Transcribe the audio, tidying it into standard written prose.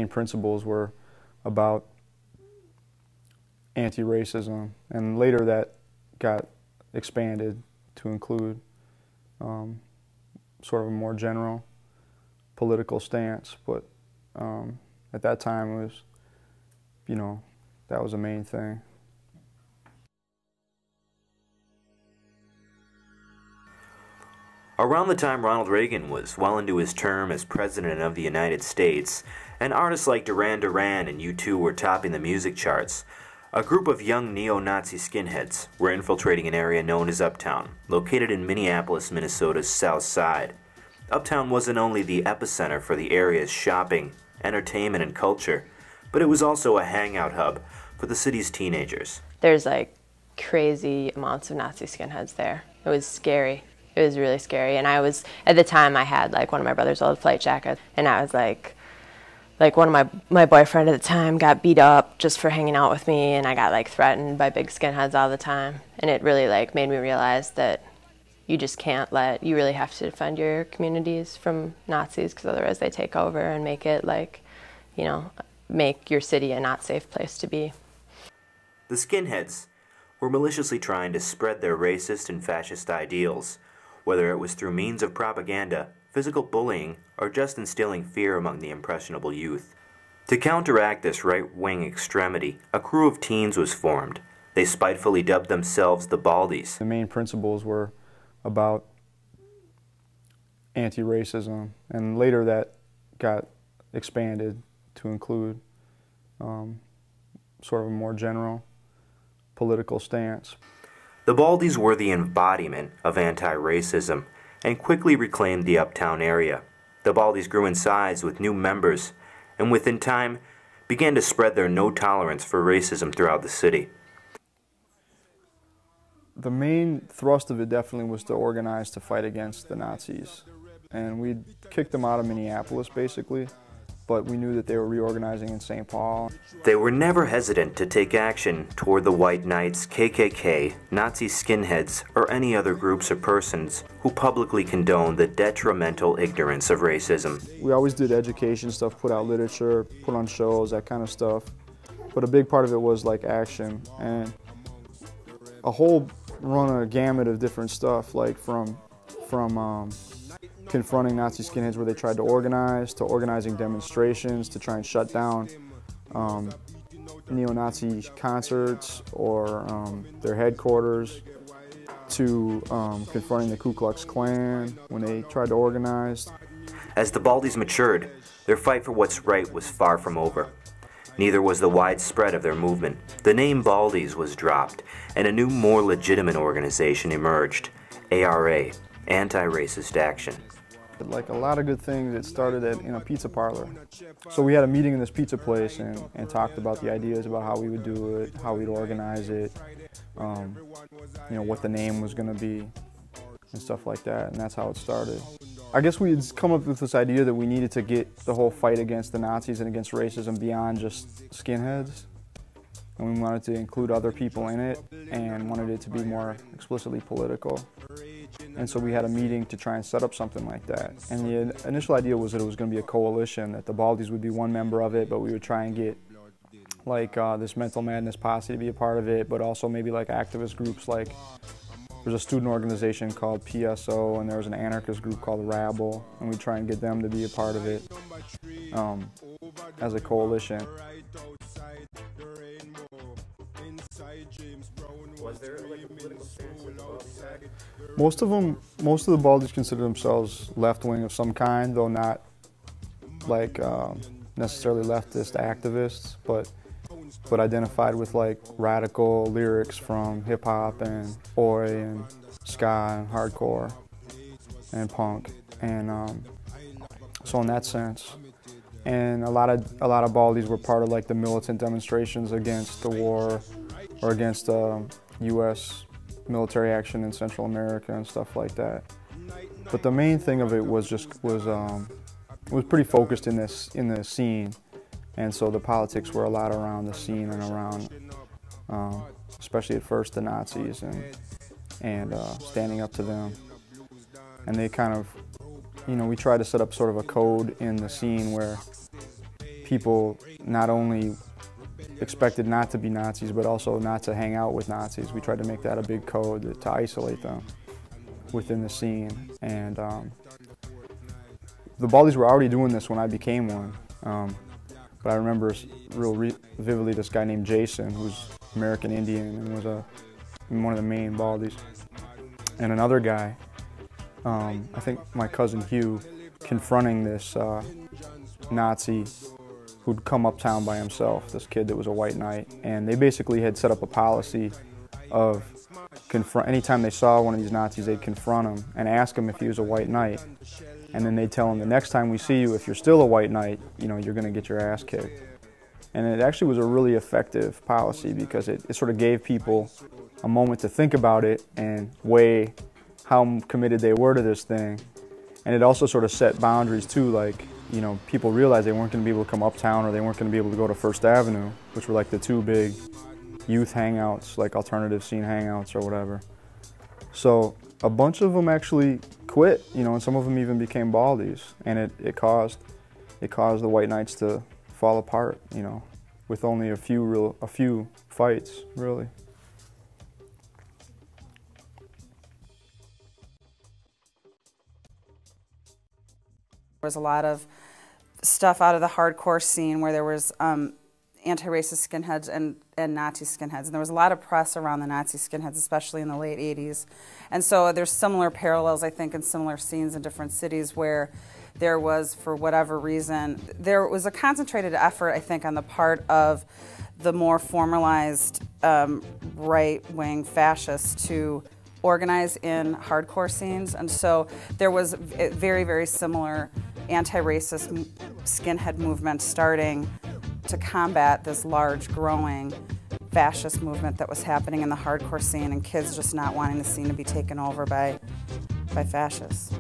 main principles were about anti-racism, and later that got expanded to include sort of a more general political stance, but at that time it was, that was the main thing. Around the time Ronald Reagan was well into his term as President of the United States, and artists like Duran Duran and U2 were topping the music charts, a group of young neo-Nazi skinheads were infiltrating an area known as Uptown, located in Minneapolis, Minnesota's south side. Uptown wasn't only the epicenter for the area's shopping, entertainment, and culture, but it was also a hangout hub for the city's teenagers. There's like crazy amounts of Nazi skinheads there. It was scary. It was really scary. And at the time I had like one of my brother's old flight jackets, and I was like one of my boyfriend at the time got beat up just for hanging out with me, and I got like threatened by big skinheads all the time. And it really like made me realize that you just can't you really have to defend your communities from Nazis, because otherwise they take over and make it like, make your city a not safe place to be. The skinheads were maliciously trying to spread their racist and fascist ideals, whether it was through means of propaganda, physical bullying, or just instilling fear among the impressionable youth. To counteract this right-wing extremity, a crew of teens was formed. They spitefully dubbed themselves the Baldies. The main principles were about anti-racism, and later that got expanded to include sort of a more general political stance. The Baldies were the embodiment of anti-racism and quickly reclaimed the Uptown area. The Baldies grew in size with new members, and within time began to spread their no tolerance for racism throughout the city. The main thrust of it definitely was to organize to fight against the Nazis. And we kicked them out of Minneapolis, basically, but we knew that they were reorganizing in St. Paul. They were never hesitant to take action toward the White Knights, KKK, Nazi skinheads, or any other groups or persons who publicly condoned the detrimental ignorance of racism. We always did education stuff, put out literature, put on shows, that kind of stuff. But a big part of it was like action, and a whole run a gamut of different stuff, like from confronting Nazi skinheads where they tried to organize, to organizing demonstrations to try and shut down neo-Nazi concerts or their headquarters, to confronting the Ku Klux Klan when they tried to organize. As the Baldies matured, their fight for what's right was far from over. Neither was the widespread of their movement. The name Baldies was dropped, and a new, more legitimate organization emerged, ARA, Anti-Racist Action. Like a lot of good things, it started in a pizza parlor. So we had a meeting in this pizza place and talked about the ideas about how we would do it, how we'd organize it, what the name was going to be, and stuff like that, and that's how it started. I guess we had come up with this idea that we needed to get the whole fight against the Nazis and against racism beyond just skinheads, and we wanted to include other people in it and wanted it to be more explicitly political. And so we had a meeting to try and set up something like that. And the initial idea was that it was going to be a coalition, that the Baldies would be one member of it, but we would try and get like this Mental Madness posse to be a part of it, but also maybe like activist groups. Like there's a student organization called PSO, and there was an anarchist group called Rabble, and we'd try and get them to be a part of it as a coalition. Was there like a political stance with the Baldies had? Most of the Baldies consider themselves left-wing of some kind, though not like necessarily leftist activists, but identified with like radical lyrics from hip-hop and oi and ska and hardcore and punk, and so in that sense. And a lot of Baldies were part of like the militant demonstrations against the war or against U.S. military action in Central America and stuff like that. But the main thing of it was pretty focused in the scene, and so the politics were a lot around the scene and around, especially at first, the Nazis and standing up to them. And they kind of, we tried to set up sort of a code in the scene where people not only expected not to be Nazis, but also not to hang out with Nazis. We tried to make that a big code to isolate them within the scene. And the Baldies were already doing this when I became one. But I remember vividly this guy named Jason, who's American Indian and was one of the main Baldies. And another guy, I think my cousin Hugh, confronting this Nazi who'd come uptown by himself, this kid that was a white knight. And they basically had set up a policy of anytime they saw one of these Nazis, they'd confront him and ask him if he was a white knight. And then they'd tell him, the next time we see you, if you're still a white knight, you know, you're going to get your ass kicked. And it actually was a really effective policy because it sort of gave people a moment to think about it and weigh how committed they were to this thing. And it also sort of set boundaries too, like, you know, people realized they weren't going to be able to come uptown or they weren't going to be able to go to First Avenue, which were like the two big youth hangouts, like alternative scene hangouts or whatever. So a bunch of them actually quit, you know, and some of them even became Baldies, and it caused the White Knights to fall apart, you know, with only a few fights, really. There was a lot of stuff out of the hardcore scene where there was anti-racist skinheads and Nazi skinheads. And there was a lot of press around the Nazi skinheads, especially in the late 80s. And so there's similar parallels, I think, in similar scenes in different cities where there was, for whatever reason, there was a concentrated effort, I think, on the part of the more formalized right-wing fascists to organize in hardcore scenes. And so there was a very, very similar anti-racist skinhead movement starting to combat this large, growing fascist movement that was happening in the hardcore scene, and kids just not wanting the scene to be taken over by fascists.